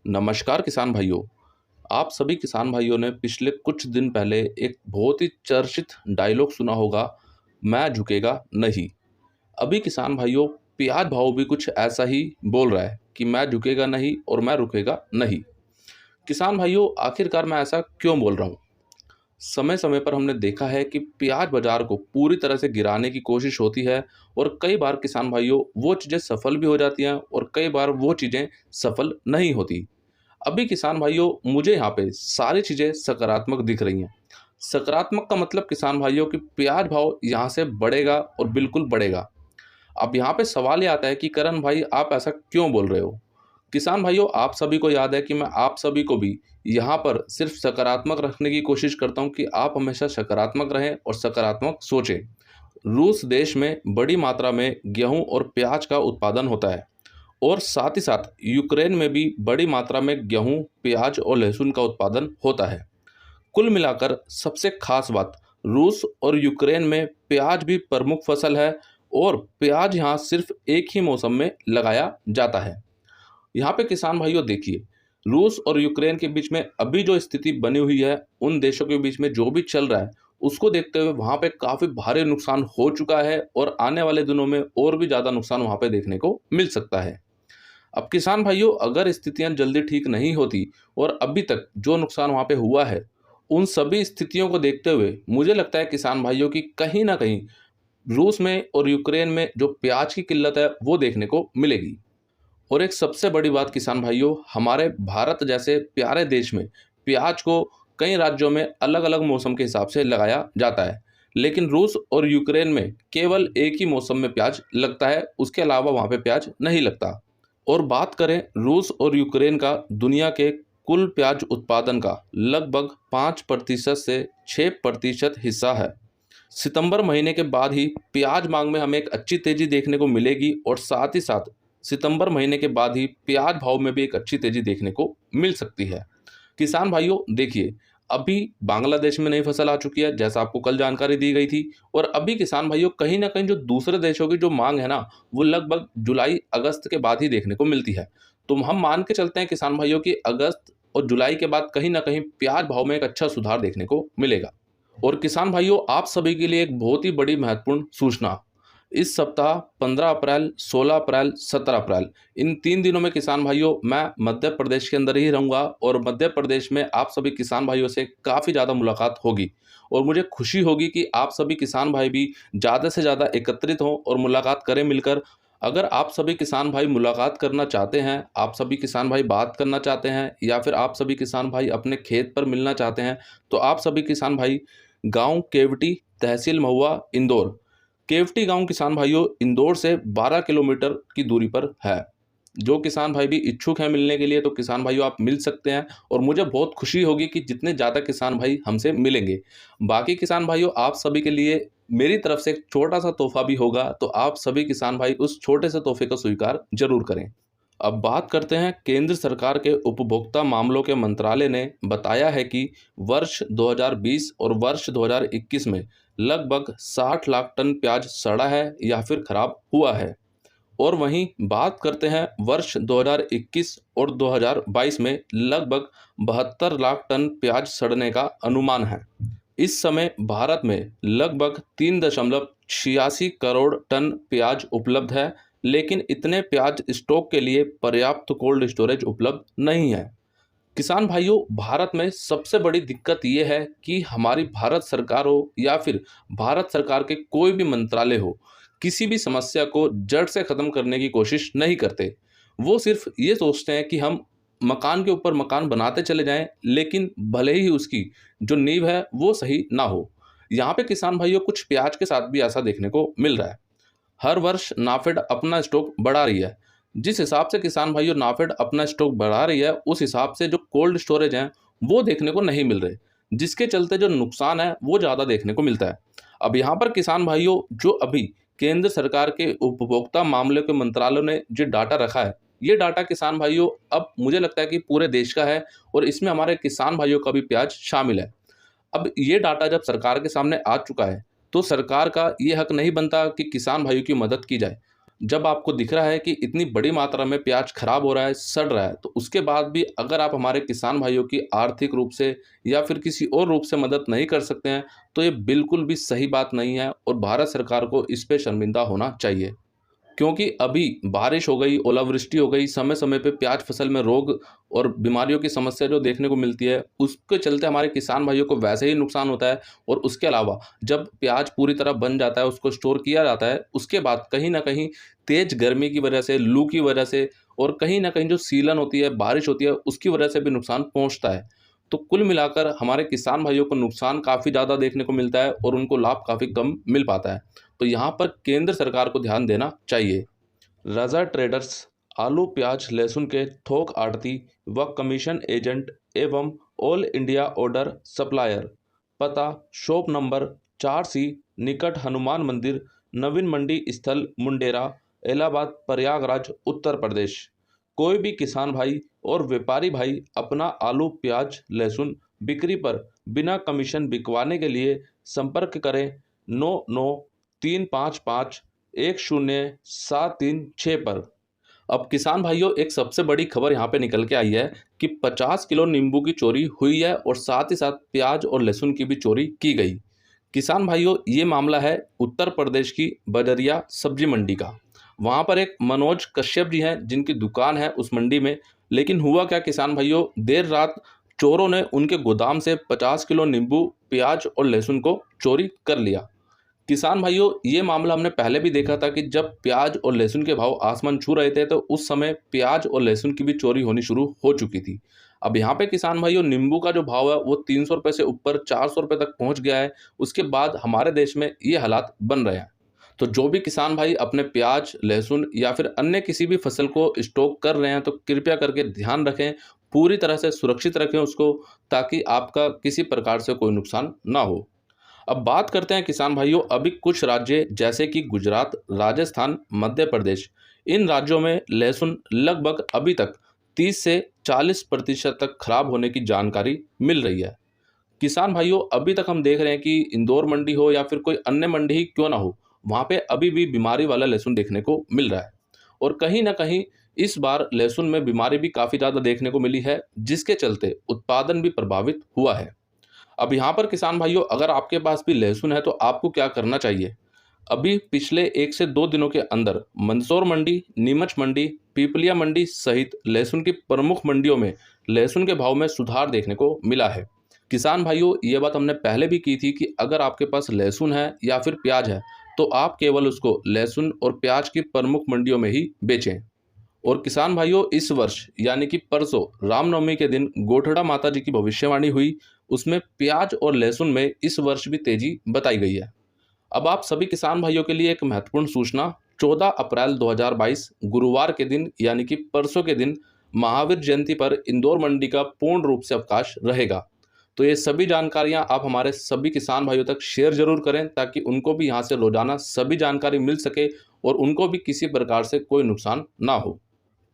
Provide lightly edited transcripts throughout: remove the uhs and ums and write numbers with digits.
नमस्कार किसान भाइयों। आप सभी किसान भाइयों ने पिछले कुछ दिन पहले एक बहुत ही चर्चित डायलॉग सुना होगा, मैं झुकेगा नहीं। अभी किसान भाइयों, प्याज भाव भी कुछ ऐसा ही बोल रहा है कि मैं झुकेगा नहीं और मैं रुकेगा नहीं। किसान भाइयों, आखिरकार मैं ऐसा क्यों बोल रहा हूँ? समय समय पर हमने देखा है कि प्याज बाजार को पूरी तरह से गिराने की कोशिश होती है और कई बार किसान भाइयों वो चीज़ें सफल भी हो जाती हैं और कई बार वो चीज़ें सफल नहीं होती। अभी किसान भाइयों, मुझे यहाँ पे सारी चीज़ें सकारात्मक दिख रही हैं। सकारात्मक का मतलब किसान भाइयों कि प्याज भाव यहाँ से बढ़ेगा और बिल्कुल बढ़ेगा। अब यहाँ पे सवाल ये आता है कि करण भाई, आप ऐसा क्यों बोल रहे हो? किसान भाइयों, आप सभी को याद है कि मैं आप सभी को भी यहाँ पर सिर्फ सकारात्मक रखने की कोशिश करता हूँ कि आप हमेशा सकारात्मक रहें और सकारात्मक सोचें। रूस देश में बड़ी मात्रा में गेहूं और प्याज का उत्पादन होता है और साथ ही साथ यूक्रेन में भी बड़ी मात्रा में गेहूं, प्याज और लहसुन का उत्पादन होता है। कुल मिलाकर सबसे खास बात, रूस और यूक्रेन में प्याज भी प्रमुख फसल है और प्याज यहाँ सिर्फ एक ही मौसम में लगाया जाता है। यहाँ पे किसान भाइयों देखिए, रूस और यूक्रेन के बीच में अभी जो स्थिति बनी हुई है, उन देशों के बीच में जो भी चल रहा है, उसको देखते हुए वहाँ पे काफ़ी भारी नुकसान हो चुका है और आने वाले दिनों में और भी ज़्यादा नुकसान वहाँ पे देखने को मिल सकता है। अब किसान भाइयों, अगर स्थितियां जल्दी ठीक नहीं होती और अभी तक जो नुकसान वहां पे हुआ है, उन सभी स्थितियों को देखते हुए मुझे लगता है किसान भाइयों की कहीं ना कहीं रूस में और यूक्रेन में जो प्याज की किल्लत है वो देखने को मिलेगी। और एक सबसे बड़ी बात किसान भाइयों, हमारे भारत जैसे प्यारे देश में प्याज को कई राज्यों में अलग अलग मौसम के हिसाब से लगाया जाता है, लेकिन रूस और यूक्रेन में केवल एक ही मौसम में प्याज लगता है, उसके अलावा वहाँ पे प्याज नहीं लगता। और बात करें रूस और यूक्रेन का, दुनिया के कुल प्याज उत्पादन का लगभग 5% से 6% हिस्सा है। सितंबर महीने के बाद ही प्याज मांग में हमें एक अच्छी तेजी देखने को मिलेगी और साथ ही साथ सितंबर महीने के बाद ही प्याज भाव में भी एक अच्छी तेजी देखने को मिल सकती है। किसान भाइयों देखिए, अभी बांग्लादेश में नई फसल आ चुकी है, जैसा आपको कल जानकारी दी गई थी। और अभी किसान भाइयों कहीं ना कहीं जो दूसरे देशों की जो मांग है ना, वो लगभग जुलाई अगस्त के बाद ही देखने को मिलती है। तो हम मान के चलते हैं किसान भाइयों की अगस्त और जुलाई के बाद कहीं ना कहीं प्याज भाव में एक अच्छा सुधार देखने को मिलेगा। और किसान भाइयों, आप सभी के लिए एक बहुत ही बड़ी महत्वपूर्ण सूचना, इस सप्ताह 15 अप्रैल, 16 अप्रैल, 17 अप्रैल, इन 3 दिनों में किसान भाइयों मैं मध्य प्रदेश के अंदर ही रहूँगा और मध्य प्रदेश में आप सभी किसान भाइयों से काफ़ी ज़्यादा मुलाकात होगी। और मुझे खुशी होगी कि आप सभी किसान भाई भी ज़्यादा से ज़्यादा एकत्रित हों और मुलाकात करें मिलकर। अगर आप सभी किसान भाई मुलाकात करना चाहते हैं, आप सभी किसान भाई बात करना चाहते हैं या फिर आप सभी किसान भाई अपने खेत पर मिलना चाहते हैं, तो आप सभी किसान भाई गांव केवटी, तहसील महुआ, इंदौर, केवटी गांव किसान भाइयों इंदौर से 12 किलोमीटर की दूरी पर है। जो किसान भाई भी इच्छुक हैं मिलने के लिए, तो किसान भाइयों आप मिल सकते हैं और मुझे बहुत खुशी होगी कि जितने ज़्यादा किसान भाई हमसे मिलेंगे। बाकी किसान भाइयों, आप सभी के लिए मेरी तरफ से एक छोटा सा तोहफा भी होगा, तो आप सभी किसान भाई उस छोटे से तोहफे को स्वीकार जरूर करें। अब बात करते हैं, केंद्र सरकार के उपभोक्ता मामलों के मंत्रालय ने बताया है कि वर्ष 2020 और वर्ष 2021 में लगभग 60 लाख टन प्याज सड़ा है या फिर खराब हुआ है। और वहीं बात करते हैं वर्ष 2021 और 2022 में लगभग 72 लाख टन प्याज सड़ने का अनुमान है। इस समय भारत में लगभग 3.86 करोड़ टन प्याज उपलब्ध है, लेकिन इतने प्याज स्टॉक के लिए पर्याप्त कोल्ड स्टोरेज उपलब्ध नहीं है। किसान भाइयों, भारत में सबसे बड़ी दिक्कत ये है कि हमारी भारत सरकार हो या फिर भारत सरकार के कोई भी मंत्रालय हो, किसी भी समस्या को जड़ से ख़त्म करने की कोशिश नहीं करते। वो सिर्फ ये सोचते हैं कि हम मकान के ऊपर मकान बनाते चले जाएं, लेकिन भले ही उसकी जो नींव है वो सही ना हो। यहाँ पे किसान भाइयों कुछ प्याज के साथ भी ऐसा देखने को मिल रहा है। हर वर्ष नाफेड अपना स्टॉक बढ़ा रही है। जिस हिसाब से किसान भाइयों नाफेड अपना स्टॉक बढ़ा रही है, उस हिसाब से जो कोल्ड स्टोरेज हैं वो देखने को नहीं मिल रहे, जिसके चलते जो नुकसान है वो ज़्यादा देखने को मिलता है। अब यहाँ पर किसान भाइयों, जो अभी केंद्र सरकार के उपभोक्ता मामले के मंत्रालय ने जो डाटा रखा है, ये डाटा किसान भाइयों अब मुझे लगता है कि पूरे देश का है और इसमें हमारे किसान भाइयों का भी प्याज शामिल है। अब ये डाटा जब सरकार के सामने आ चुका है, तो सरकार का ये हक नहीं बनता कि किसान भाइयों की मदद की जाए। जब आपको दिख रहा है कि इतनी बड़ी मात्रा में प्याज खराब हो रहा है, सड़ रहा है, तो उसके बाद भी अगर आप हमारे किसान भाइयों की आर्थिक रूप से या फिर किसी और रूप से मदद नहीं कर सकते हैं, तो ये बिल्कुल भी सही बात नहीं है और भारत सरकार को इस पे शर्मिंदा होना चाहिए। क्योंकि अभी बारिश हो गई, ओलावृष्टि हो गई, समय-समय पे प्याज फसल में रोग और बीमारियों की समस्या जो देखने को मिलती है, उसके चलते हमारे किसान भाइयों को वैसे ही नुकसान होता है। और उसके अलावा जब प्याज पूरी तरह बन जाता है, उसको स्टोर किया जाता है, उसके बाद कहीं न कहीं तेज़ गर्मी की वजह से, लू की वजह से और कहीं न कहीं जो सीलन होती है, बारिश होती है, उसकी वजह से भी नुकसान पहुँचता है। तो कुल मिलाकर हमारे किसान भाइयों को नुकसान काफ़ी ज़्यादा देखने को मिलता है और उनको लाभ काफ़ी कम मिल पाता है। तो यहाँ पर केंद्र सरकार को ध्यान देना चाहिए। रजा ट्रेडर्स आलू प्याज लहसुन के थोक आढ़ती व कमीशन एजेंट एवं ऑल इंडिया ऑर्डर सप्लायर। पता शॉप नंबर 4C निकट हनुमान मंदिर नवीन मंडी स्थल मुंडेरा इलाहाबाद प्रयागराज उत्तर प्रदेश। कोई भी किसान भाई और व्यापारी भाई अपना आलू प्याज लहसुन बिक्री पर बिना कमीशन बिकवाने के लिए संपर्क करें 9935510736 पर। अब किसान भाइयों, एक सबसे बड़ी खबर यहाँ पे निकल के आई है कि 50 किलो नींबू की चोरी हुई है और साथ ही साथ प्याज और लहसुन की भी चोरी की गई। किसान भाइयों, ये मामला है उत्तर प्रदेश की बजरिया सब्जी मंडी का। वहाँ पर एक मनोज कश्यप जी हैं जिनकी दुकान है उस मंडी में। लेकिन हुआ क्या किसान भाइयों, देर रात चोरों ने उनके गोदाम से 50 किलो नींबू प्याज और लहसुन को चोरी कर लिया। किसान भाइयों, ये मामला हमने पहले भी देखा था कि जब प्याज और लहसुन के भाव आसमान छू रहे थे तो उस समय प्याज और लहसुन की भी चोरी होनी शुरू हो चुकी थी। अब यहाँ पे किसान भाइयों, नींबू का जो भाव है वो 300 रुपये से ऊपर 400 रुपये तक पहुँच गया है। उसके बाद हमारे देश में ये हालात बन रहे हैं। तो जो भी किसान भाई अपने प्याज लहसुन या फिर अन्य किसी भी फसल को स्टॉक कर रहे हैं, तो कृपया करके ध्यान रखें, पूरी तरह से सुरक्षित रखें उसको, ताकि आपका किसी प्रकार से कोई नुकसान ना हो। अब बात करते हैं किसान भाइयों, अभी कुछ राज्य जैसे कि गुजरात, राजस्थान, मध्य प्रदेश, इन राज्यों में लहसुन लगभग अभी तक 30 से 40% तक खराब होने की जानकारी मिल रही है। किसान भाइयों, अभी तक हम देख रहे हैं कि इंदौर मंडी हो या फिर कोई अन्य मंडी ही क्यों ना हो, वहाँ पे अभी भी बीमारी वाला लहसुन देखने को मिल रहा है। और कहीं ना कहीं इस बार लहसुन में बीमारी भी काफ़ी ज़्यादा देखने को मिली है, जिसके चलते उत्पादन भी प्रभावित हुआ है। अब यहाँ पर किसान भाइयों, अगर आपके पास भी लहसुन है तो आपको क्या करना चाहिए? अभी पिछले 1 से 2 दिनों के अंदर मंदसौर मंडी, नीमच मंडी, पीपलिया मंडी सहित लहसुन की प्रमुख मंडियों में लहसुन के भाव में सुधार देखने को मिला है। किसान भाइयों, ये बात हमने पहले भी की थी कि अगर आपके पास लहसुन है या फिर प्याज है, तो आप केवल उसको लहसुन और प्याज की प्रमुख मंडियों में ही बेचें। और किसान भाइयों, इस वर्ष यानी कि परसों रामनवमी के दिन गोठड़ा माता जी की भविष्यवाणी हुई, उसमें प्याज और लहसुन में इस वर्ष भी तेजी बताई गई है। अब आप सभी किसान भाइयों के लिए एक महत्वपूर्ण सूचना, 14 अप्रैल 2022 गुरुवार के दिन यानी कि परसों के दिन महावीर जयंती पर इंदौर मंडी का पूर्ण रूप से अवकाश रहेगा। तो ये सभी जानकारियां आप हमारे सभी किसान भाइयों तक शेयर जरूर करें, ताकि उनको भी यहाँ से रोजाना सभी जानकारी मिल सके और उनको भी किसी प्रकार से कोई नुकसान ना हो।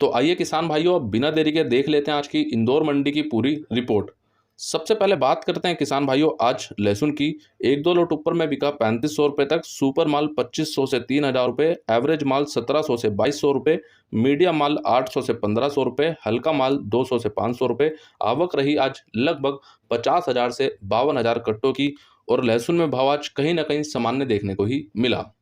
तो आइए किसान भाइयों, अब बिना देरी के देख लेते हैं आज की इंदौर मंडी की पूरी रिपोर्ट। सबसे पहले बात करते हैं किसान भाइयों आज लहसुन की। 1-2 लोट ऊपर में बिका 3500 रुपये तक, सुपर माल 2500 से 3000 रुपये, एवरेज माल 1700 से 2200 रुपये, मीडियम माल 800 से 1500 रुपये, हल्का माल 200 से 500 रुपये। आवक रही आज लगभग 50,000 से 52,000 कट्टों की और लहसुन में भाव आज कहीं ना कहीं सामान्य देखने को ही मिला।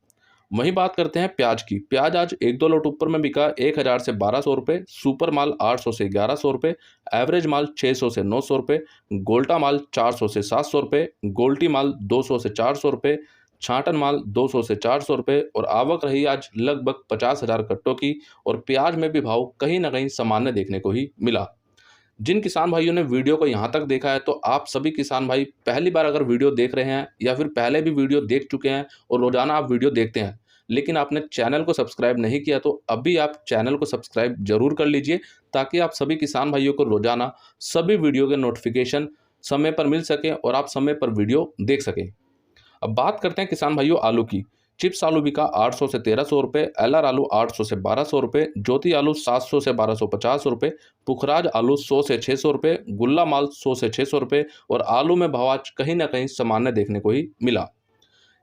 वहीं बात करते हैं प्याज की। प्याज आज 1-2 लोट ऊपर में बिका 1000 से 1200 रुपये, सुपर माल 800 से 1100 रुपये, एवरेज माल 600 से 900 रुपये, गोल्टा माल 400 से 700 रुपये, गोल्टी माल 200 से 400 रुपये, छाटन माल 200 से 400 रुपये और आवक रही आज लगभग 50,000 कट्टों की और प्याज में भी भाव कहीं ना कहीं सामान्य देखने को ही मिला। जिन किसान भाइयों ने वीडियो को यहाँ तक देखा है, तो आप सभी किसान भाई पहली बार अगर वीडियो देख रहे हैं या फिर पहले भी वीडियो देख चुके हैं और रोजाना आप वीडियो देखते हैं, लेकिन आपने चैनल को सब्सक्राइब नहीं किया, तो अभी आप चैनल को सब्सक्राइब जरूर कर लीजिए, ताकि आप सभी किसान भाइयों को रोजाना सभी वीडियो के नोटिफिकेशन समय पर मिल सके और आप समय पर वीडियो देख सकें। अब बात करते हैं किसान भाइयों आलू की। चिप्स आलू बिका 800 से 1300 रुपये, एलआर आलू 800 से 1200 रुपये, ज्योति आलू 700 से 1250 रुपये, पुखराज आलू 100 से 600 रुपये, गुल्ला माल 100 से 600 रुपये और आलू में भाव आज कहीं ना कहीं सामान्य देखने को ही मिला।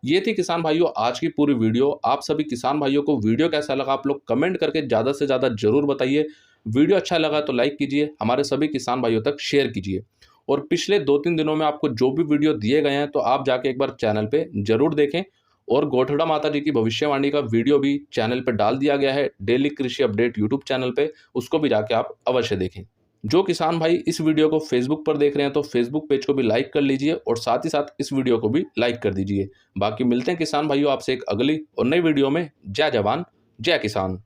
ये थी किसान भाइयों आज की पूरी वीडियो। आप सभी किसान भाइयों को वीडियो कैसा लगा आप लोग कमेंट करके ज़्यादा से ज़्यादा जरूर बताइए। वीडियो अच्छा लगा तो लाइक कीजिए, हमारे सभी किसान भाइयों तक शेयर कीजिए। और पिछले 2-3 दिनों में आपको जो भी वीडियो दिए गए हैं तो आप जाके एक बार चैनल पे जरूर देखें। और गौठड़ा माता जी की भविष्यवाणी का वीडियो भी चैनल पे डाल दिया गया है, डेली कृषि अपडेट यूट्यूब चैनल पे, उसको भी जाके आप अवश्य देखें। जो किसान भाई इस वीडियो को फेसबुक पर देख रहे हैं तो फेसबुक पेज को भी लाइक कर लीजिए और साथ ही साथ इस वीडियो को भी लाइक कर दीजिए। बाकी मिलते हैं किसान भाइयों आपसे एक अगली और नई वीडियो में। जय जवान जय किसान।